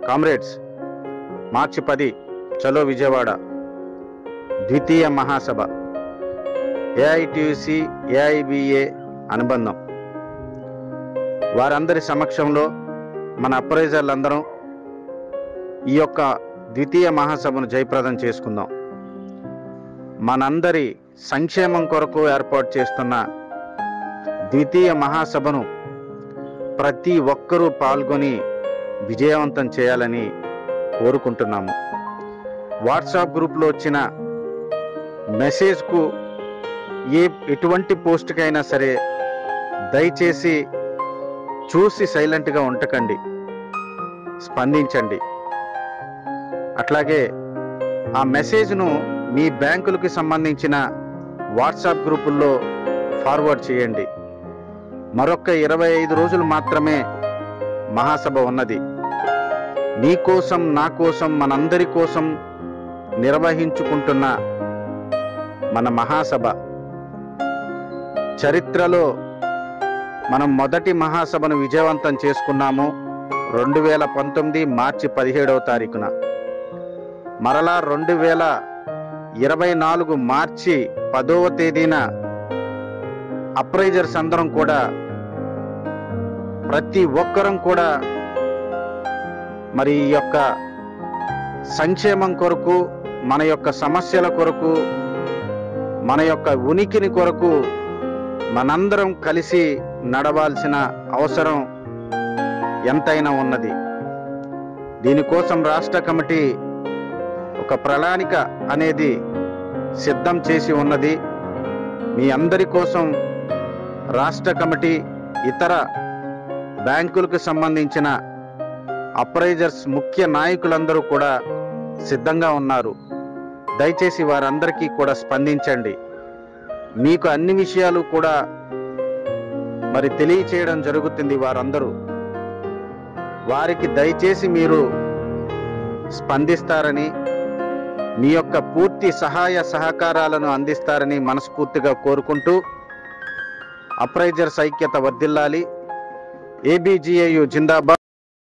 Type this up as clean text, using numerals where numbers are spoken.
Comrades, మార్చి 10 చలో విజయవాడ ద్వితీయ మహాసభ AITUC AIBA అనుబంధం. వారందరి సమక్షంలో మన అప్రైజర్లందరం ఈ యొక్క ద్వితీయ మహాసభను జయప్రదం చేసుకుందాం. మనందరి సంక్షేమం కొరకు ఏర్పాటు చేస్తున్న ద్వితీయ మహాసభను ప్రతి ఒక్కరూ పాల్గొని విజయవంతం చేయాలని కోరుకుంటున్నాము. వాట్సాప్ గ్రూప్లో వచ్చిన మెసేజ్కు ఎటువంటి పోస్ట్కైనా సరే దయచేసి చూసి సైలెంట్గా ఉండకండి, స్పందించండి. అట్లాగే ఆ మెసేజ్ను మీ బ్యాంకులకు సంబంధించిన వాట్సాప్ గ్రూపుల్లో ఫార్వర్డ్ చేయండి. మరొక 25 రోజులు మాత్రమే మహాసభ ఉన్నది. నీ కోసం, నా కోసం, మనందరి కోసం నిర్వహించుకుంటున్న మన మహాసభ చరిత్రలో మనం మొదటి మహాసభను విజయవంతం చేసుకున్నాము 2019 మార్చి 17వ తారీఖున. మరలా 2024 మార్చి 10వ తేదీన అప్రైజర్స్ అందరం కూడా, ప్రతి ఒక్కరం కూడా మరి ఈ యొక్క సంక్షేమం కొరకు, మన యొక్క సమస్యల కొరకు, మన యొక్క ఉనికిని కొరకు మనందరం కలిసి నడవాల్సిన అవసరం ఎంతైనా ఉన్నది. దీనికోసం రాష్ట్ర కమిటీ ఒక ప్రణాళిక అనేది సిద్ధం చేసి ఉన్నది. మీ అందరి కోసం రాష్ట్ర కమిటీ, ఇతర బ్యాంకులకు సంబంధించిన అప్రైజర్స్ ముఖ్య నాయకులందరూ కూడా సిద్ధంగా ఉన్నారు. దయచేసి వారందరికీ కూడా స్పందించండి. మీకు అన్ని విషయాలు కూడా మరి తెలియచేయడం జరుగుతుంది. వారికి దయచేసి మీరు స్పందిస్తారని, మీ యొక్క పూర్తి సహాయ సహకారాలను అందిస్తారని మనస్ఫూర్తిగా కోరుకుంటూ, అప్రైజర్స్ ఐక్యత వర్ధిల్లాలి. ఏబిజిఏయు జిందాబాద్.